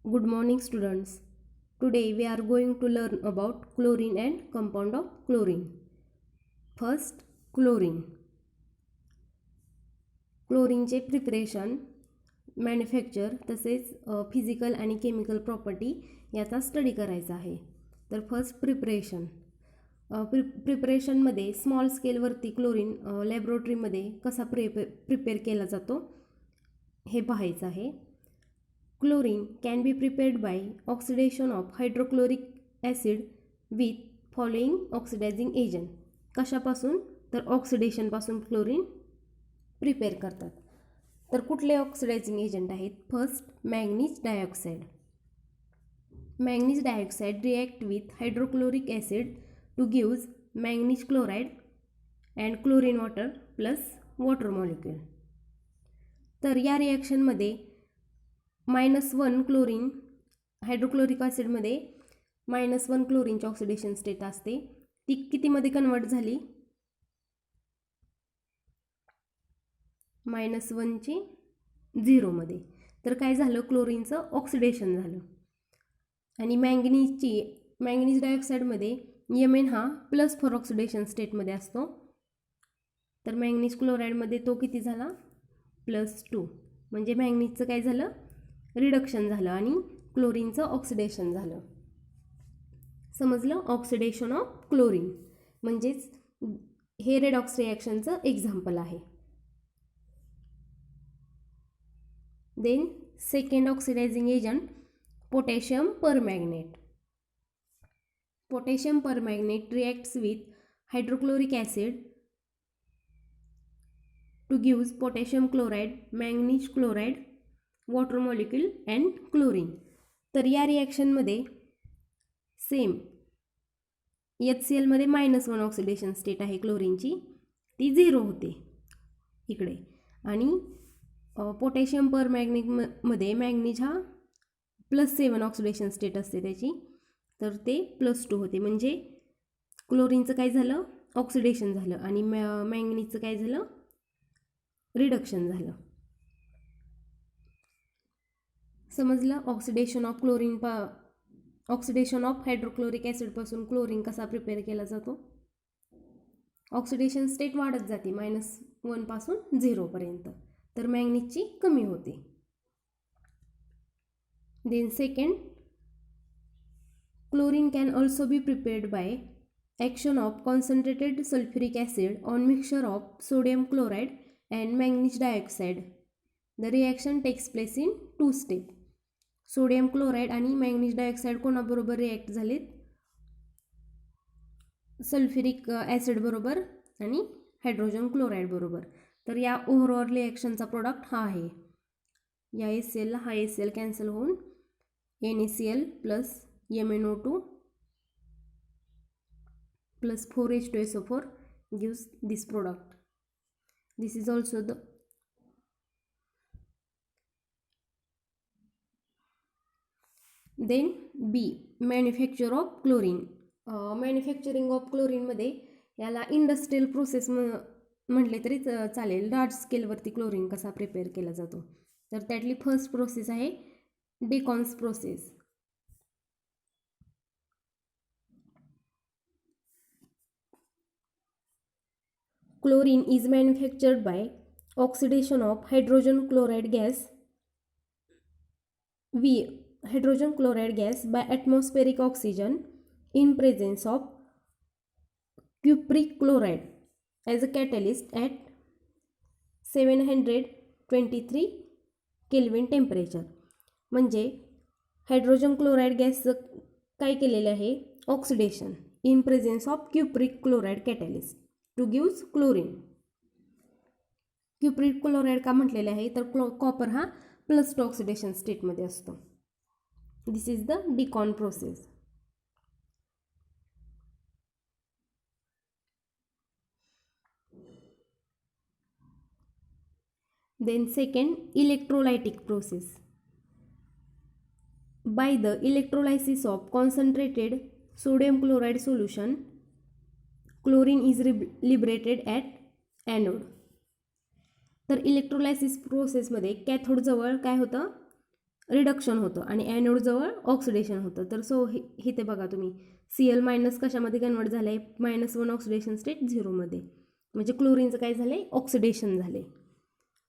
Good morning, students. Today we are going to learn about chlorine and compound of chlorine. First, chlorine. क्लोरीनचे preparation, manufacture तसेच physical आणि chemical property याचा study करायचा आहे. तर first preparation. प्रिपरेशनमध्ये small स्केलवरती क्लोरीन लॅबोरेटरीमध्ये कसा प्रिपेअर केला जातो हे पाहायचं आहे. Chlorine can be prepared by oxidation of hydrochloric acid with following oxidizing agent. कशापासून? तर ऑक्सिडेशनपासून क्लोरीन प्रिपेअर करतात. तर कुठले ऑक्सिडायझिंग एजंट आहेत? First, manganese dioxide. Manganese dioxide react with hydrochloric acid to gives manganese chloride and chlorine water plus water molecule. तर या रिॲक्शनमध्ये -1 chlorine hydrochloric ॲसिडमध्ये -1 क्लोरीनची ऑक्सिडेशन स्टेट असते. ती कितीमध्ये कन्वर्ट झाली? -1 ची 0 मध्ये. तर काय झालं? क्लोरीनचं ऑक्सिडेशन झालं. आणि मॅंगनीज डायऑक्साईडमध्ये Mn हा +4 ऑक्सिडेशन स्टेटमध्ये असतो. तर मॅंगनीज क्लोराईडमध्ये तो किती झाला? +2. म्हणजे मॅंगनीजचं काय झालं? रिडक्शन झालं आणि क्लोरीनचं ऑक्सिडेशन झालं. समजलं? ऑक्सिडेशन ऑफ क्लोरीन म्हणजेच हे रेडॉक्स रिॲक्शनचं एक्झाम्पल आहे. Then second oxidizing agent potassium permanganate. Potassium permanganate reacts with hydrochloric acid to gives potassium chloride, manganese chloride, water molecule and chlorine. तर या रिॲक्शनमध्ये सेम HCl मध्ये -1 ऑक्सिडेशन स्टेट आहे क्लोरीनची, ती 0 होते इकडे. आणि पोटॅशियम परमॅग्नेटमध्ये मॅंगनीज हा +7 ऑक्सिडेशन स्टेट असते त्याची, तर ते +2 होते. म्हणजे क्लोरीनचं काय झालं? ऑक्सिडेशन झालं आणि मॅंगनीजचं काय झालं? रिडक्शन झालं. समजलं? Oxidation of chlorine oxidation of hydrochloric ॲसिडपासून क्लोरीन कसा प्रिपेअर केला जातो? ऑक्सिडेशन स्टेट वाढत जाते -1 पासून 0 पर्यंत, तर मॅंगनीजची कमी होते. Then second, chlorine can also be prepared by action of concentrated sulphuric acid on mixture of sodium chloride and manganese dioxide. The reaction takes place in 2 step. Sodium chloride आणि manganese dioxide कोणाबरोबर react झालेत? Sulphuric acid बरोबर आणि hydrogen chloride बरोबर. तर या overall रिॲक्शनचा product हा आहे. या HCl ला हा HCl कॅन्सल होऊन NaCl plus MnO2 plus 4H2SO4 gives this product. This is also the then B, manufacture of chlorine. Manufacturing of क्लोरीनमध्ये याला इंडस्ट्रियल प्रोसेस म्हटले तरी चालेल. लार्ज स्केलवरती क्लोरीन कसा प्रिपेअर केला जातो? तर त्यातली फर्स्ट प्रोसेस आहे Deacon's process. Chlorine is manufactured by oxidation of hydrogen chloride gas hydrogen chloride gas by atmospheric oxygen in presence of cupric chloride as a catalyst at 723 Kelvin temperature. म्हणजे hydrogen chloride गॅसचं काय केलेलं आहे? Oxidation in presence of cupric chloride catalyst to gives chlorine. Cupric chloride का म्हटलेले आहे? तर copper हा +2 ऑक्सिडेशन स्टेटमध्ये असतो. This is the decon process. Then second, electrolytic process. By the electrolysis of concentrated sodium chloride solution, chlorine is liberated at anode. तर electrolysis प्रोसेसमध्ये कॅथोडजवळ काय होतं? रिडक्शन होतं आणि ॲनोडजवळ ऑक्सिडेशन होतं. तर सो इथे बघा तुम्ही Cl मायनस कशामध्ये कन्वर्ट झालं आहे, -1 ऑक्सिडेशन स्टेट 0मध्ये, म्हणजे क्लोरीनचं काय झालं आहे, ऑक्सिडेशन झाले.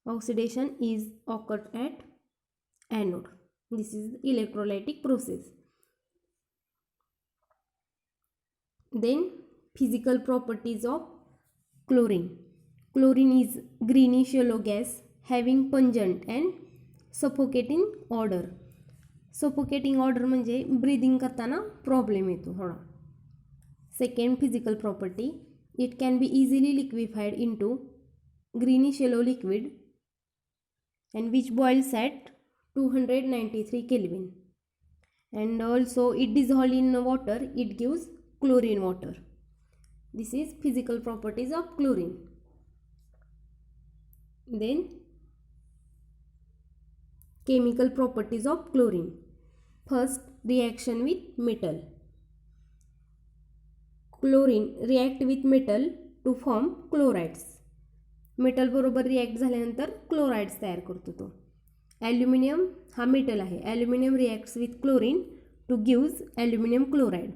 Oxidation is awkward at anode. This is electrolytic process. Then physical properties of chlorine. Chlorine is greenish yellow gas having pungent and suffocating odor. Suffocating odor म्हणजे breathing करताना problem येतो थोडा. Second physical property, it can be easily liquefied into greenish yellow liquid and which boils at 293 Kelvin. And also it dissolved in water, it gives chlorine water. This is physical properties of chlorine. Then chemical properties of chlorine. First, reaction with metal. Chlorine react with metal to form chlorides. Metal बरोबर react झाल्यानंतर chlorides तयार करतो तो. Aluminium हा metal आहे. Aluminium reacts with chlorine to gives aluminium chloride.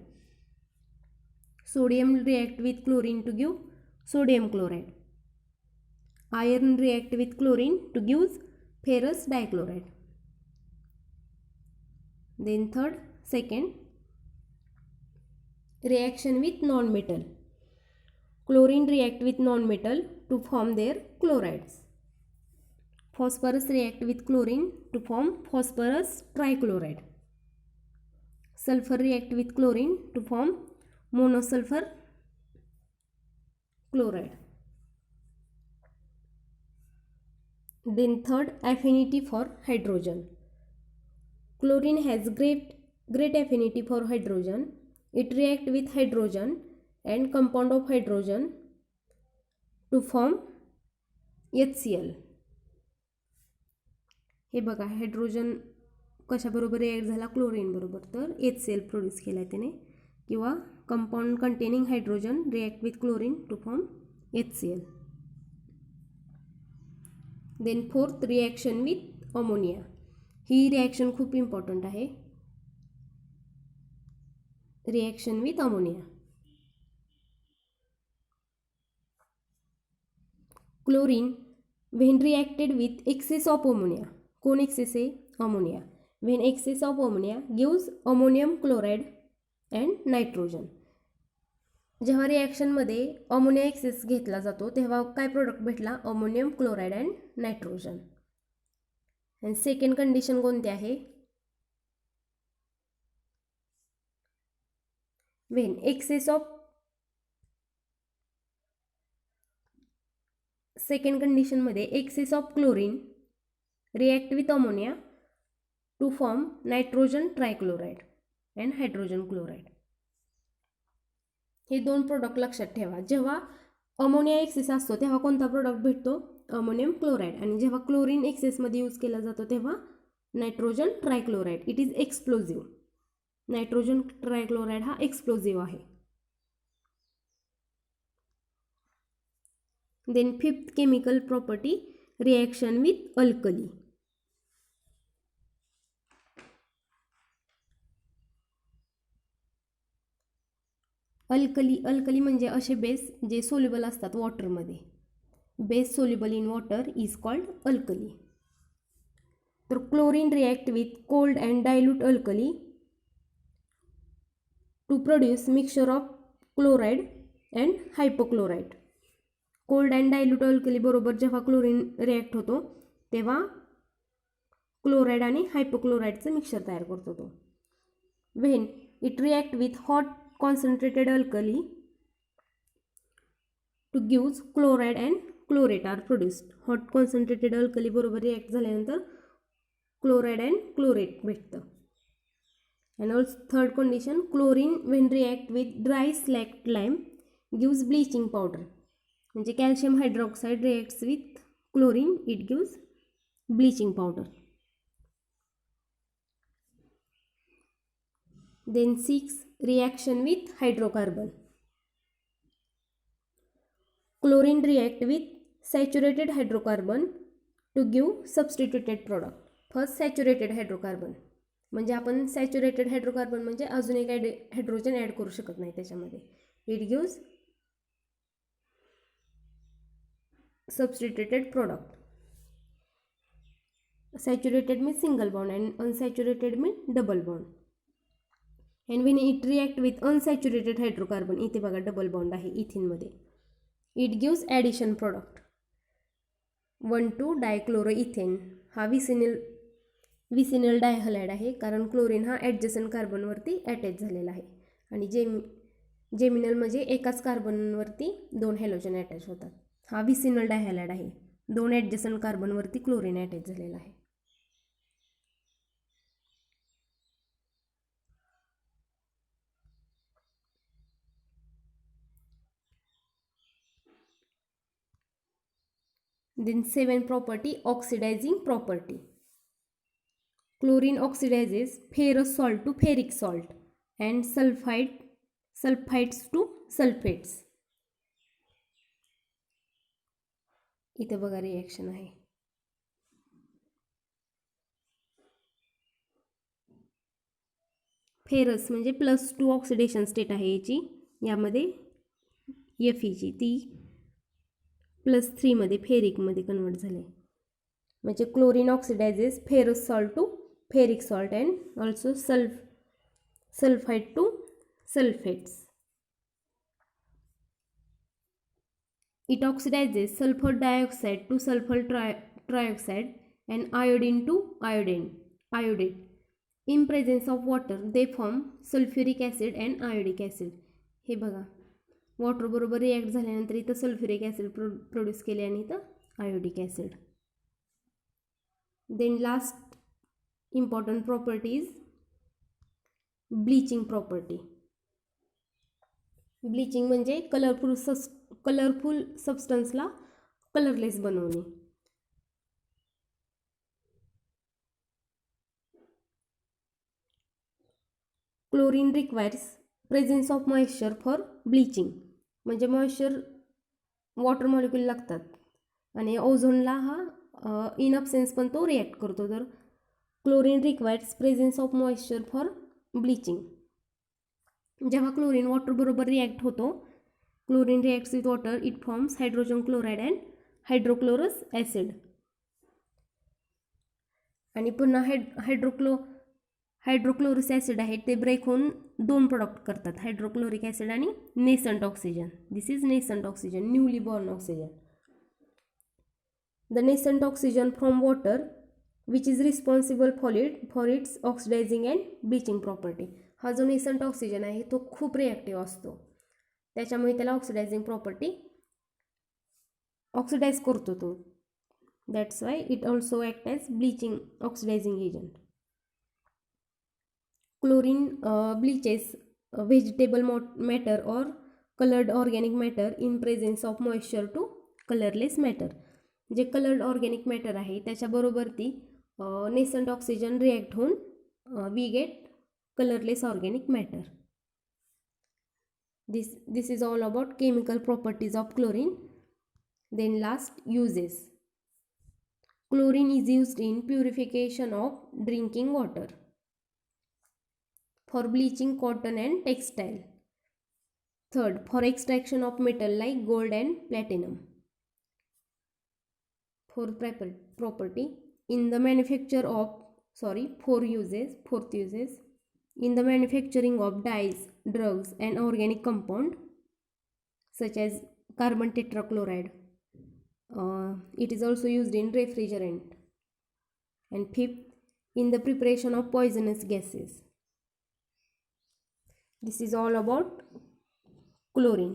Sodium react with chlorine to give sodium chloride. Iron react with chlorine to give ferrous dichloride. Then second, reaction with non-metal. Chlorine react with non-metal to form their chlorides. Phosphorus react with chlorine to form phosphorus trichloride. Sulfur react with chlorine to form monosulfur chloride. Then third, affinity for hydrogen. Chlorine has great affinity for hydrogen. It react with hydrogen and compound of hydrogen to form HCl. हे बघा hydrogen कशाबरोबर react झाला, chlorine बरोबर, तर HCl produce केला त्याने, किंवा compound containing hydrogen react with chlorine to form HCl. Then fourth, reaction with ammonia. ही रिॲक्शन खूप इम्पॉर्टंट आहे. Reaction with ammonia. Chlorine when reacted with excess of ammonia. कोण एक्सेस आहे, ammonia. When excess of ammonia gives ammonium chloride and nitrogen. जेव्हा रिॲक्शनमध्ये ammonia excess घेतला जातो तेव्हा काय प्रोडक्ट भेटला, ammonium chloride and nitrogen. And second condition कोणती आहे, व्हेन एक्सेस ऑफ, सेकंड कंडिशनमध्ये excess of chlorine react with ammonia to form nitrogen trichloride and hydrogen chloride. हे दोन प्रोडक्ट लक्षात ठेवा. जेव्हा अमोनिया एक्सेस असतो तेव्हा कोणता प्रोडक्ट भेटतो, अमोनियम क्लोराइड. आणि जेव्हा क्लोरीन एक्सेसमध्ये यूज केला जातो तेव्हा nitrogen trichloride. It is explosive. Nitrogen trichloride हा एक्सप्लोजिव्ह आहे. Then fifth chemical property, reaction with alkali. Alkali म्हणजे असे बेस जे सोल्युबल असतात वॉटरमध्ये. Base soluble in water is called alkali. तर chlorine react with cold and dilute alkali to produce mixture of chloride and hypochloride. Cold and dilute alkali बरोबर जेव्हा chlorine react होतो तेव्हा क्लोराइड आणि हायपोक्लोराइडचं मिक्सचर तयार करतो तो. When it react with hot concentrated alkali to gives chloride and chlorate are produced. hot concentrated alkali बरोबर react झाल्यानंतर chloride and chlorate भेटतं. and also third condition, chlorine when react with dry slacked lime gives bleaching powder. म्हणजे calcium hydroxide reacts with chlorine, it gives bleaching powder. Then 6, reaction with hydrocarbon. Chlorine react with saturated hydrocarbon to give substituted product. First saturated hydrocarbon, म्हणजे आपण saturated hydrocarbon म्हणजे अजून एक hydrogen add करू शकत नाही त्याच्यामध्ये. It gives substituted product. Saturated means single bond and unsaturated means double bond. And Wien it react with unsaturated hydrocarbon, इथे बघा डबल बॉन्ड आहे इथिनमध्ये, इट गिव्स ॲडिशन प्रोडक्ट. 1,2-डायक्लोरोइथेन हा विसिनल डायहलाइड आहे, कारण क्लोरीन हा ॲडजसंट कार्बनवरती अटॅच झालेला आहे. आणि जेमिनल म्हणजे एकाच कार्बनवरती 2 हॅलोजन अटॅच होतात. हा विसिनल डायहलाइड आहे, 2 ॲडजसंट कार्बनवरती क्लोरीन अटॅच झालेला आहे. Then 7 property, oxidizing property. Chlorine oxidizes ferrous salt to ferric salt and sulfides to sulfates. इथे बघा रिॲक्शन आहे. फेरस म्हणजे +2 ऑक्सिडेशन स्टेट आहे याची, यामध्ये Fe ती +3 मध्ये फेरिकमध्ये कन्वर्ट झाले. म्हणजे chlorine oxidizes ferrous salt to ferric salt and also sulphide to sulphates. It oxidizes sulfur dioxide to sulfur trioxide and iodine to iodate. In presence of water, they form sulfuric acid and iodic acid. हे बघा, water बरोबर react झाल्यानंतर इथं sulphuric acid produce केले आणि इथं iodic acid. Then last important property is bleaching property. Bleaching म्हणजे colourful सबस्टन्सला कलरलेस बनवणे. Chlorine requires presence of moisture for bleaching, म्हणजे मॉइश्चर वॉटर मॉलिक्यूल लागतात आणि ओझोनला हा इन अब्सेन्स पण तो रिॲक्ट करतो. तर chlorine requires presence of moisture for bleaching. जेव्हा क्लोरीन वॉटर बरोबर रिॲक्ट होतो, chlorine reacts with water, it forms hydrogen chloride and hydrochlorous acid. आणि पुन्हा हायड्रोक्लोरस ॲसिड आहे ते ब्रेक होऊन 2 प्रोडक्ट करतात, हायड्रोक्लोरिक ॲसिड आणि nascent oxygen. This is nascent oxygen, newly born oxygen. The nascent oxygen from water which is responsible for its oxidizing and bleaching property. हा जो नेसंट oxygen आहे तो खूप रिॲक्टिव्ह असतो, त्याच्यामुळे त्याला ऑक्सिडायझिंग प्रॉपर्टी ऑक्सिडाइज करतो तो. That's why it also act as bleaching oxidizing agent. Chlorine bleaches vegetable matter or colored organic matter in presence of moisture to colorless matter. जे कलर्ड ऑर्गॅनिक मॅटर आहे त्याच्याबरोबर ती nascent oxygen react होऊन we get colourless organic matter. This is all about chemical properties of chlorine. Then last, uses. Chlorine is used in purification of drinking water, for bleaching cotton and textile. Third, for extraction of metal like gold and platinum. Fourth property, in the manufacture of, fourth uses, in the manufacturing of dyes, drugs and organic compound such as carbon tetrachloride. It is also used in refrigerant. And fifth, in the preparation of poisonous gases. This is all about chlorine.